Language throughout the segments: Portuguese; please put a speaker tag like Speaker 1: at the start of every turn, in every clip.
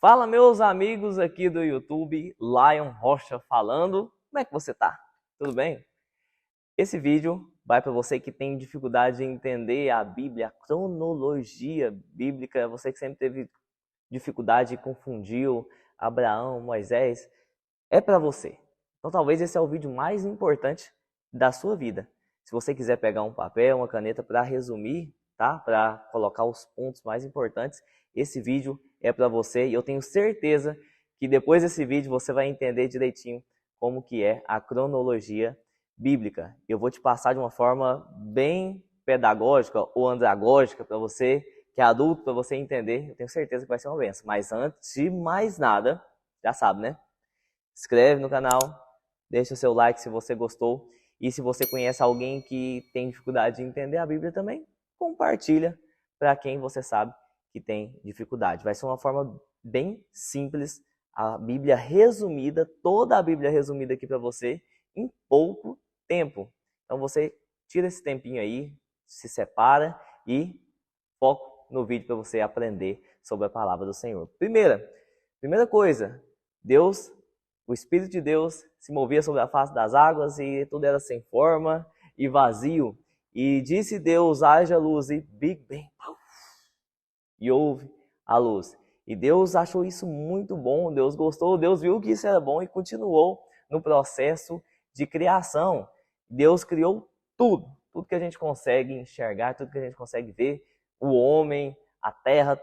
Speaker 1: Fala, meus amigos aqui do YouTube, Lion Rocha falando. Como é que você tá? Tudo bem? Esse vídeo vai para você que tem dificuldade em entender a Bíblia, a cronologia bíblica, você que sempre teve dificuldade e confundiu Abraão, Moisés, é para você. Então talvez esse é o vídeo mais importante da sua vida. Se você quiser pegar um papel, uma caneta para resumir, tá? Para colocar os pontos mais importantes, esse vídeo é para você e eu tenho certeza que depois desse vídeo você vai entender direitinho como que é a cronologia bíblica. Eu vou te passar de uma forma bem pedagógica ou andragógica para você que é adulto, para você entender. Eu tenho certeza que vai ser uma benção. Mas antes de mais nada, já sabe, né? Se inscreve no canal, deixa o seu like se você gostou. E se você conhece alguém que tem dificuldade de entender a Bíblia também, compartilha para quem você sabe que tem dificuldade. Vai ser uma forma bem simples, a Bíblia resumida, toda a Bíblia resumida aqui para você em pouco tempo. Então você tira esse tempinho aí, se separa e foco no vídeo para você aprender sobre a palavra do Senhor. Primeira coisa, o Espírito de Deus se movia sobre a face das águas e tudo era sem forma e vazio. E disse Deus, haja luz, e Big Bang, e houve a luz. E Deus achou isso muito bom, Deus gostou, Deus viu que isso era bom e continuou no processo de criação. Deus criou tudo que a gente consegue enxergar, tudo que a gente consegue ver, o homem, a terra,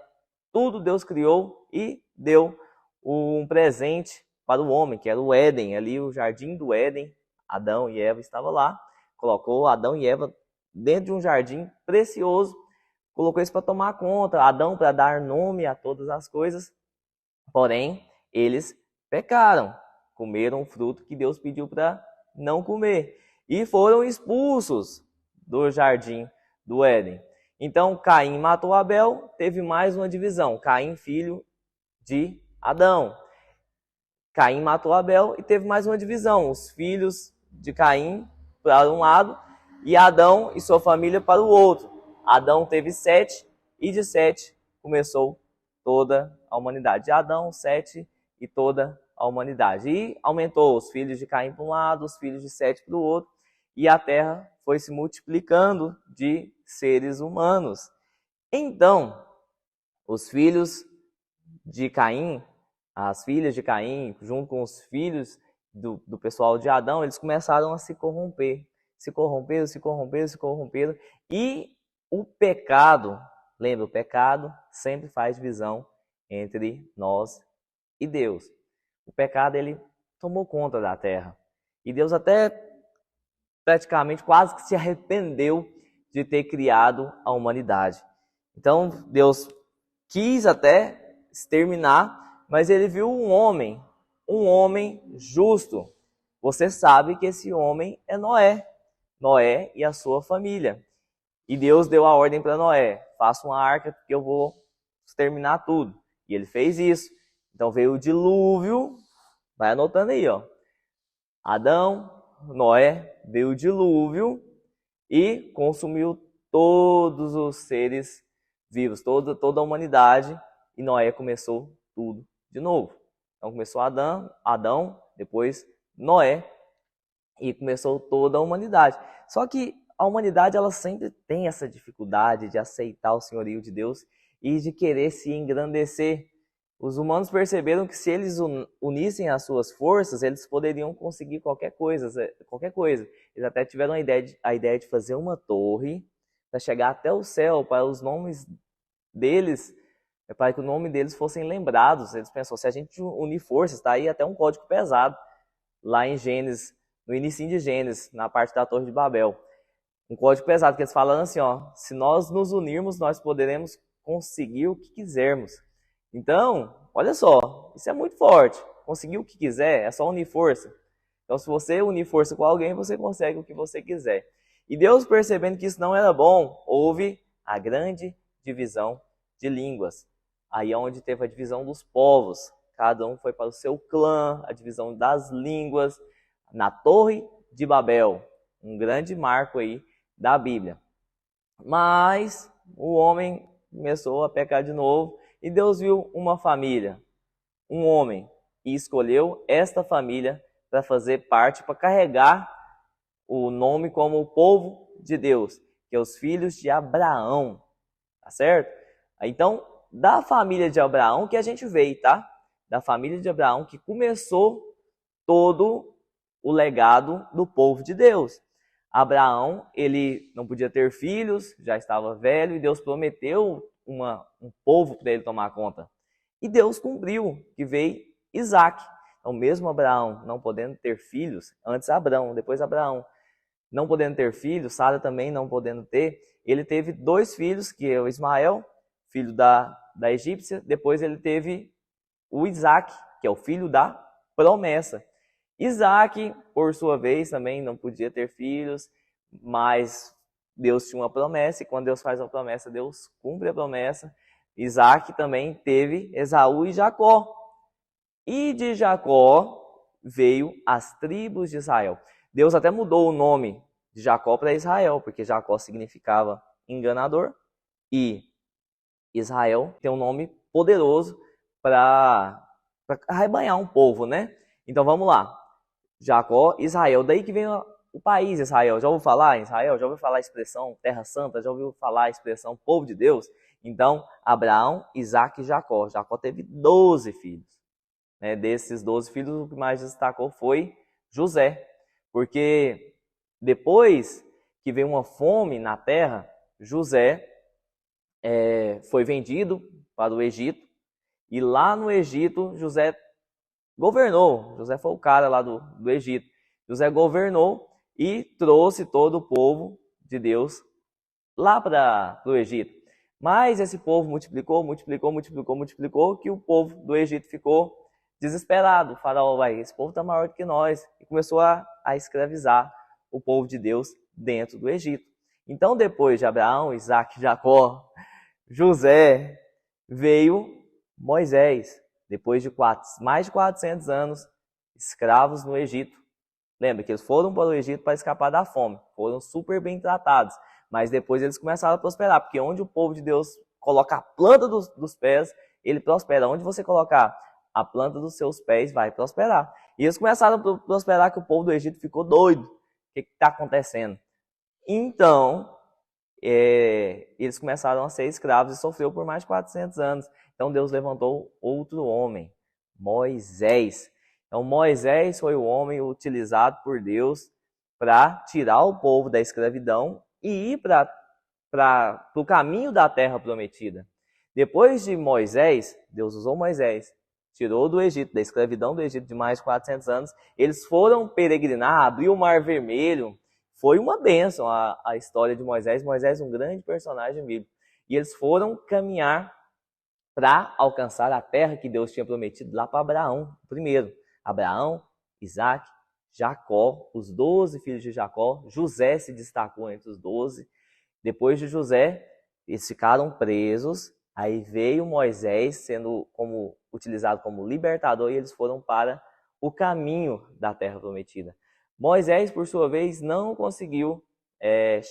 Speaker 1: tudo Deus criou e deu um presente para o homem, que era o Éden, ali o jardim do Éden. Adão e Eva estavam lá, colocou Adão e Eva dentro de um jardim precioso, colocou isso para tomar conta, Adão para dar nome a todas as coisas, porém eles pecaram, comeram o fruto que Deus pediu para não comer e foram expulsos do jardim do Éden. Então Caim matou Abel, teve mais uma divisão, Caim filho de Adão. Caim matou Abel e teve mais uma divisão, os filhos de Caim para um lado e Adão e sua família para o outro. Adão teve 7 e de 7 começou toda a humanidade. De Adão, 7 e toda a humanidade. E aumentou os filhos de Caim para um lado, os filhos de 7 para o outro. E a terra foi se multiplicando de seres humanos. Então, os filhos de Caim, as filhas de Caim, junto com os filhos do pessoal de Adão, eles começaram a se corromper. Se corromperam. E o pecado, lembra, o pecado sempre faz divisão entre nós e Deus. O pecado, ele tomou conta da terra. E Deus até praticamente quase que se arrependeu de ter criado a humanidade. Então, Deus quis até exterminar, mas ele viu um homem justo. Você sabe que esse homem é Noé e a sua família. E Deus deu a ordem para Noé, faça uma arca porque eu vou exterminar tudo. E ele fez isso. Então veio o dilúvio, vai anotando aí, ó. Adão, Noé, veio o dilúvio e consumiu todos os seres vivos, toda a humanidade. E Noé começou tudo de novo. Então começou Adão, depois Noé e começou toda a humanidade. Só que a humanidade, ela sempre tem essa dificuldade de aceitar o senhorio de Deus e de querer se engrandecer. Os humanos perceberam que se eles unissem as suas forças, eles poderiam conseguir qualquer coisa. Eles até tiveram a ideia de fazer uma torre para chegar até o céu, para os nomes deles, para que o nome deles fossem lembrados. Eles pensaram, se a gente unir forças, está aí até um código pesado, lá em Gênesis, no início de Gênesis, na parte da Torre de Babel. Um código pesado, que eles falam assim, ó, se nós nos unirmos, nós poderemos conseguir o que quisermos. Então, olha só, isso é muito forte. Conseguir o que quiser é só unir força. Então, se você unir força com alguém, você consegue o que você quiser. E Deus, percebendo que isso não era bom, houve a grande divisão de línguas. Aí é onde teve a divisão dos povos. Cada um foi para o seu clã, a divisão das línguas, na Torre de Babel. Um grande marco aí da Bíblia. Mas o homem começou a pecar de novo e Deus viu uma família. um homem e escolheu esta família para fazer parte, para carregar o nome como o povo de Deus, que é os filhos de Abraão, tá certo? Então, da família de Abraão que a gente veio, tá? Da família de Abraão que começou todo o legado do povo de Deus. Abraão, ele não podia ter filhos, já estava velho, e Deus prometeu um povo para ele tomar conta. E Deus cumpriu, que veio Isaac. Então, mesmo Abraão não podendo ter filhos, antes Abraão, depois Abraão, não podendo ter filhos, Sara também não podendo ter, ele teve 2 filhos, que é o Ismael, filho da egípcia, depois ele teve o Isaac, que é o filho da promessa. Isaac, por sua vez, também não podia ter filhos, mas Deus tinha uma promessa, e quando Deus faz uma promessa, Deus cumpre a promessa. Isaac também teve Esaú e Jacó. E de Jacó veio as tribos de Israel. Deus até mudou o nome de Jacó para Israel, porque Jacó significava enganador, e Israel tem um nome poderoso para arrebanhar um povo, né? Então vamos lá. Jacó, Israel, daí que vem o país Israel. Já ouviu falar em Israel? Já ouviu falar a expressão Terra Santa? Já ouviu falar a expressão povo de Deus? Então, Abraão, Isaac e Jacó. Jacó teve 12 filhos. Desses 12 filhos, o que mais destacou foi José. Porque depois que veio uma fome na terra, José foi vendido para o Egito. E lá no Egito, José governou. José foi o cara lá do Egito. José governou e trouxe todo o povo de Deus lá para o Egito. Mas esse povo multiplicou, que o povo do Egito ficou desesperado. O faraó, esse povo está maior do que nós. E começou a escravizar o povo de Deus dentro do Egito. Então, depois de Abraão, Isaac, Jacó, José, veio Moisés. Depois de mais de 400 anos, escravos no Egito. Lembra que eles foram para o Egito para escapar da fome. Foram super bem tratados. Mas depois eles começaram a prosperar. Porque onde o povo de Deus coloca a planta dos pés, ele prospera. Onde você colocar a planta dos seus pés, vai prosperar. E eles começaram a prosperar, que o povo do Egito ficou doido. O que está acontecendo? Então, eles começaram a ser escravos e sofreu por mais de 400 anos. Então Deus levantou outro homem, Moisés. Então Moisés foi o homem utilizado por Deus para tirar o povo da escravidão e ir para o caminho da terra prometida. Depois de Moisés, Deus usou Moisés, tirou do Egito, da escravidão do Egito de mais de 400 anos. Eles foram peregrinar, abriu o Mar Vermelho. Foi uma bênção a história de Moisés. Moisés é um grande personagem bíblico. E eles foram caminhar para alcançar a terra que Deus tinha prometido lá para Abraão. Primeiro, Abraão, Isaac, Jacó, os 12 filhos de Jacó. José se destacou entre os 12. Depois de José, eles ficaram presos. Aí veio Moisés sendo utilizado como libertador, e eles foram para o caminho da terra prometida. Moisés, por sua vez, não conseguiu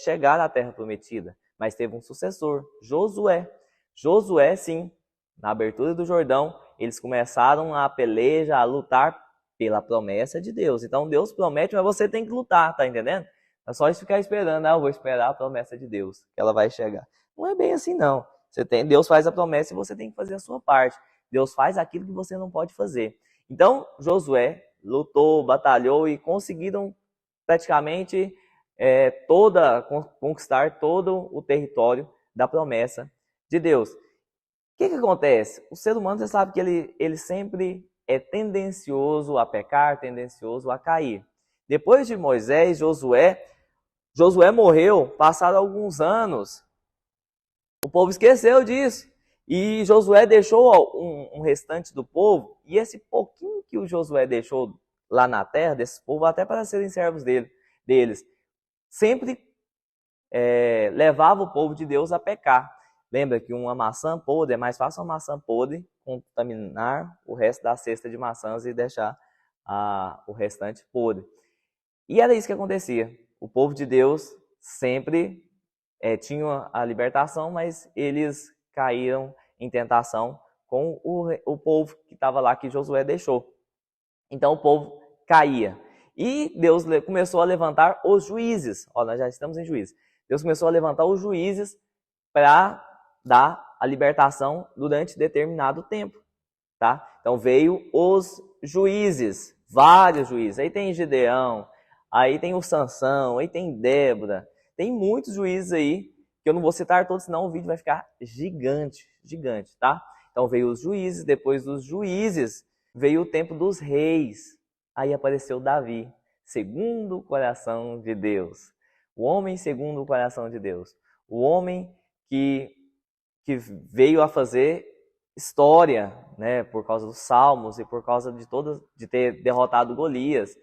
Speaker 1: chegar à terra prometida, mas teve um sucessor, Josué. Josué, sim, na abertura do Jordão, eles começaram a peleja, a lutar pela promessa de Deus. Então Deus promete, mas você tem que lutar, tá entendendo? É só ficar esperando, eu vou esperar a promessa de Deus, que ela vai chegar. Não é bem assim, não. Deus faz a promessa e você tem que fazer a sua parte. Deus faz aquilo que você não pode fazer. Então, Josué lutou, batalhou e conseguiram praticamente conquistar todo o território da promessa de Deus. O que acontece? O ser humano, você sabe que ele sempre é tendencioso a pecar, tendencioso a cair. Depois de Moisés, Josué morreu, passaram alguns anos. O povo esqueceu disso. E Josué deixou um restante do povo, e esse pouquinho que o Josué deixou lá na terra, desse povo, até para serem servos deles, sempre levava o povo de Deus a pecar. Lembra que uma maçã podre, é mais fácil uma maçã podre contaminar o resto da cesta de maçãs e deixar o restante podre. E era isso que acontecia. O povo de Deus sempre tinha a libertação, mas eles caíram em tentação com o povo que estava lá, que Josué deixou. Então o povo caía. E Deus começou a levantar os juízes. Ó, nós já estamos em juízes. Deus começou a levantar os juízes para dar a libertação durante determinado tempo. Tá? Então veio os juízes, vários juízes. Aí tem Gideão, aí tem o Sansão, aí tem Débora. Tem muitos juízes aí, que eu não vou citar todos, senão o vídeo vai ficar gigante, gigante, tá? Então veio os juízes, depois dos juízes veio o tempo dos reis. Aí apareceu Davi, segundo o coração de Deus. O homem segundo o coração de Deus. O homem que veio a fazer história, né, por causa dos salmos e por causa de ter derrotado Golias.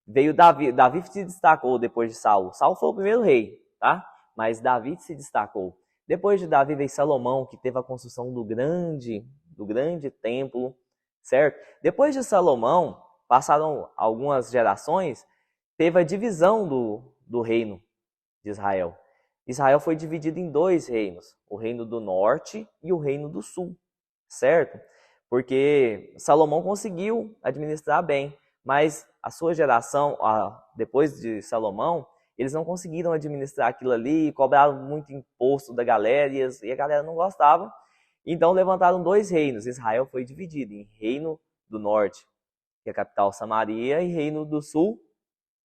Speaker 1: Veio Davi. Davi se destacou depois de Saul. Saul foi o primeiro rei, tá? Mas Davi se destacou. Depois de Davi veio Salomão, que teve a construção do grande templo, certo? Depois de Salomão, passaram algumas gerações, teve a divisão do reino de Israel. Israel foi dividido em dois reinos, o reino do norte e o reino do sul, certo? Porque Salomão conseguiu administrar bem, mas a sua geração, depois de Salomão, eles não conseguiram administrar aquilo ali, cobraram muito imposto da galera e a galera não gostava. Então levantaram dois reinos. Israel foi dividido em reino do norte, que é a capital Samaria, e reino do sul,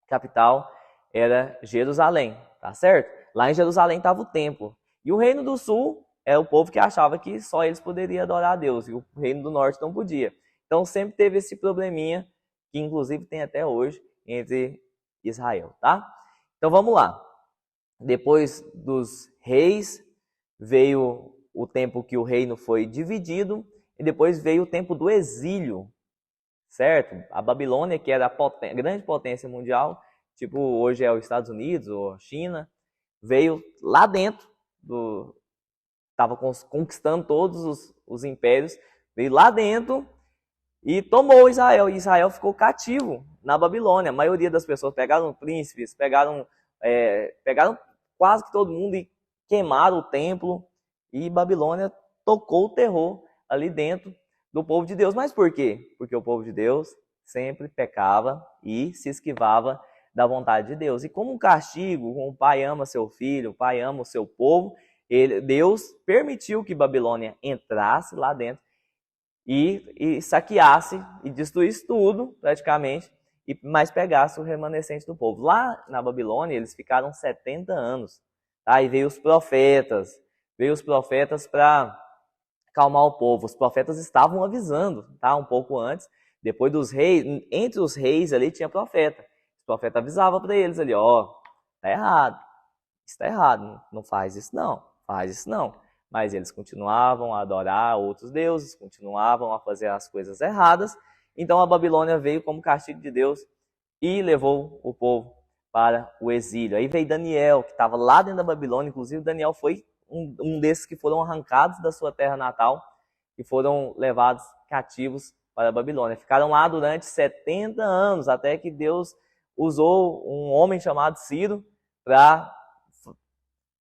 Speaker 1: capital era Jerusalém, tá certo? Lá em Jerusalém estava o templo. E o reino do sul é o povo que achava que só eles poderiam adorar a Deus, e o reino do norte não podia. Então sempre teve esse probleminha, que inclusive tem até hoje, entre Israel, tá? Então vamos lá. Depois dos reis, veio o tempo que o reino foi dividido, e depois veio o tempo do exílio, certo? A Babilônia, que era a grande potência mundial, tipo hoje é os Estados Unidos ou a China, veio lá dentro, estava conquistando todos os impérios, veio lá dentro e tomou Israel. E Israel ficou cativo na Babilônia. A maioria das pessoas pegaram príncipes, pegaram quase que todo mundo e queimaram o templo. E Babilônia tocou o terror ali dentro do povo de Deus. Mas por quê? Porque o povo de Deus sempre pecava e se esquivava da vontade de Deus. E como um castigo, como o pai ama seu filho, o pai ama o seu povo, Deus permitiu que Babilônia entrasse lá dentro e saqueasse e destruísse tudo, praticamente, mas pegasse o remanescente do povo. Lá na Babilônia, eles ficaram 70 anos. Tá? E veio os profetas para acalmar o povo. Os profetas estavam avisando, tá? Um pouco antes. Depois dos reis, entre os reis ali tinha profeta. O profeta avisava para eles ali, ó, tá errado, isso tá errado, não faz isso não, faz isso não. Mas eles continuavam a adorar outros deuses, continuavam a fazer as coisas erradas. Então a Babilônia veio como castigo de Deus e levou o povo para o exílio. Aí veio Daniel, que estava lá dentro da Babilônia, inclusive Daniel foi um desses que foram arrancados da sua terra natal e foram levados cativos para a Babilônia. Ficaram lá durante 70 anos, até que Deus usou um homem chamado Ciro para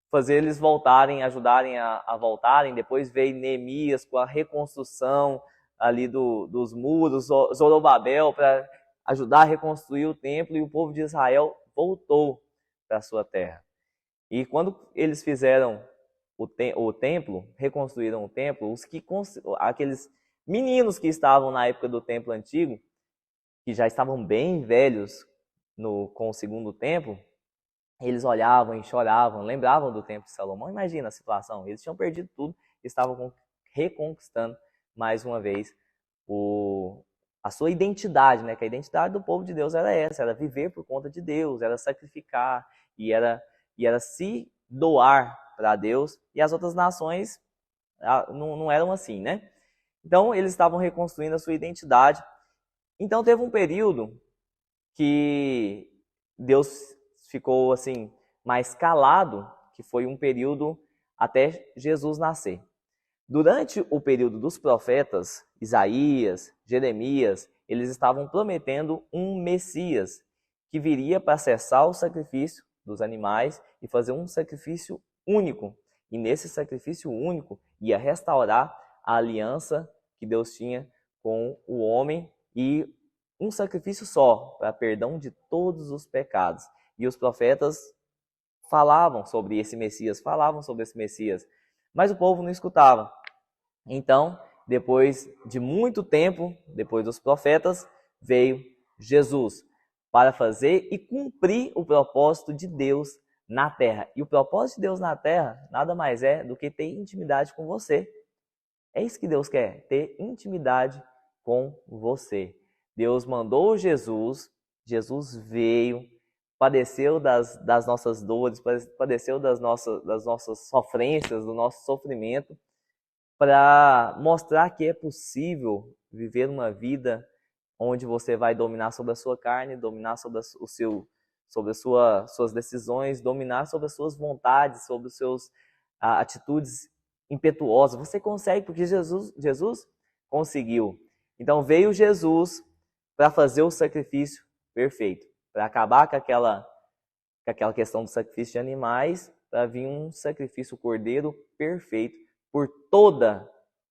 Speaker 1: fazer eles voltarem, ajudarem a voltarem. Depois veio Neemias com a reconstrução ali dos muros, Zorobabel para ajudar a reconstruir o templo, e o povo de Israel voltou para a sua terra. E quando eles fizeram o templo, reconstruíram o templo, aqueles meninos que estavam na época do templo antigo, que já estavam bem velhos com o segundo templo, eles olhavam e choravam, lembravam do tempo de Salomão. Imagina a situação, eles tinham perdido tudo, estavam reconquistando mais uma vez a sua identidade, né? Que a identidade do povo de Deus era essa, era viver por conta de Deus, era sacrificar e era se doar para Deus, e as outras nações não eram assim, né? Então eles estavam reconstruindo a sua identidade. Então teve um período que Deus ficou assim mais calado, que foi um período até Jesus nascer. Durante o período dos profetas, Isaías, Jeremias, eles estavam prometendo um Messias que viria para cessar o sacrifício dos animais e fazer um sacrifício único. E nesse sacrifício único ia restaurar a aliança que Deus tinha com o homem e um sacrifício só para perdão de todos os pecados. E os profetas falavam sobre esse Messias, mas o povo não escutava. Então, depois de muito tempo, depois dos profetas, veio Jesus para fazer e cumprir o propósito de Deus na terra. E o propósito de Deus na terra nada mais é do que ter intimidade com você. É isso que Deus quer, ter intimidade com você. Deus mandou Jesus, Jesus veio, padeceu das nossas dores, padeceu das nossas sofrências, do nosso sofrimento, para mostrar que é possível viver uma vida onde você vai dominar sobre a sua carne, dominar sobre suas decisões, dominar sobre as suas vontades, sobre os seus atitudes impetuosas. Você consegue, porque Jesus conseguiu. Então veio Jesus para fazer o sacrifício perfeito, para acabar com aquela questão do sacrifício de animais, para vir um sacrifício cordeiro perfeito por toda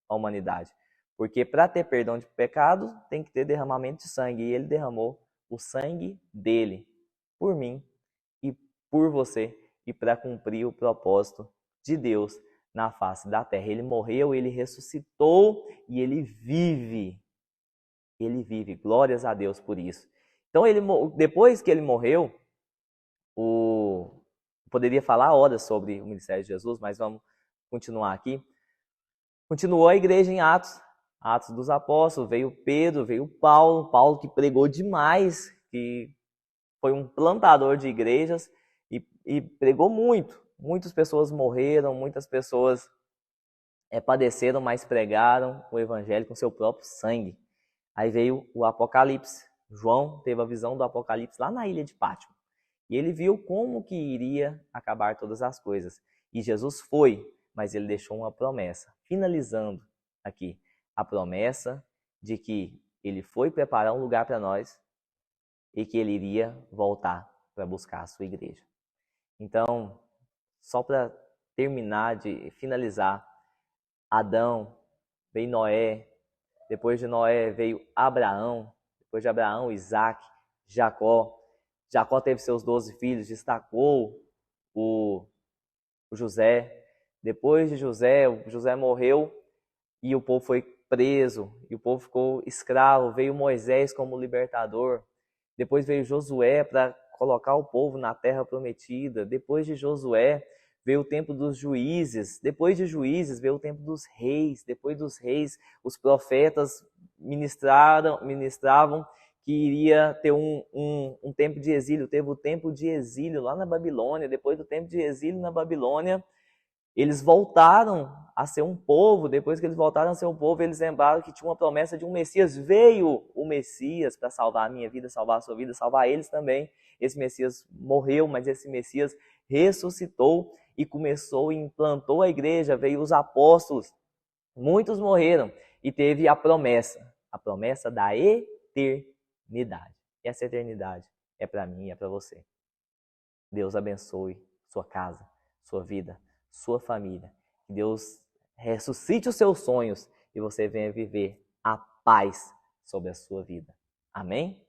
Speaker 1: a humanidade. Porque para ter perdão de pecados, tem que ter derramamento de sangue. E ele derramou o sangue dele por mim e por você, e para cumprir o propósito de Deus na face da terra. Ele morreu, ele ressuscitou e ele vive. Ele vive. Glórias a Deus por isso. Então, depois que ele morreu, poderia falar horas sobre o ministério de Jesus, mas vamos continuar aqui. Continuou a igreja em Atos dos Apóstolos, veio Pedro, veio Paulo que pregou demais, que foi um plantador de igrejas e pregou muito. Muitas pessoas morreram, muitas pessoas padeceram, mas pregaram o evangelho com seu próprio sangue. Aí veio o Apocalipse. João teve a visão do Apocalipse lá na ilha de Pátimo. E ele viu como que iria acabar todas as coisas. E Jesus foi, mas ele deixou uma promessa, finalizando aqui a promessa de que ele foi preparar um lugar para nós e que ele iria voltar para buscar a sua igreja. Então, só para terminar de finalizar, Adão, veio Noé, depois de Noé veio Abraão, depois de Abraão, Isaac, Jacó. Jacó teve seus 12 filhos, destacou o José. Depois de José, o José morreu e o povo foi preso, e o povo ficou escravo. Veio Moisés como libertador. Depois veio Josué para colocar o povo na terra prometida. Depois de Josué, veio o tempo dos juízes. Depois de juízes, veio o tempo dos reis. Depois dos reis, os profetas ministravam que iria ter um tempo de exílio. Teve o tempo de exílio lá na Babilônia. Depois do tempo de exílio na Babilônia, eles voltaram a ser um povo. Depois que eles voltaram a ser um povo, eles lembraram que tinha uma promessa de um Messias. Veio o Messias para salvar a minha vida, salvar a sua vida, salvar eles também. Esse Messias morreu, mas esse Messias ressuscitou e começou e implantou a igreja. Veio os apóstolos, muitos morreram e teve a promessa da eternidade. E essa eternidade é para mim e é para você. Deus abençoe sua casa, sua vida, sua família. Que Deus ressuscite os seus sonhos e você venha viver a paz sobre a sua vida. Amém?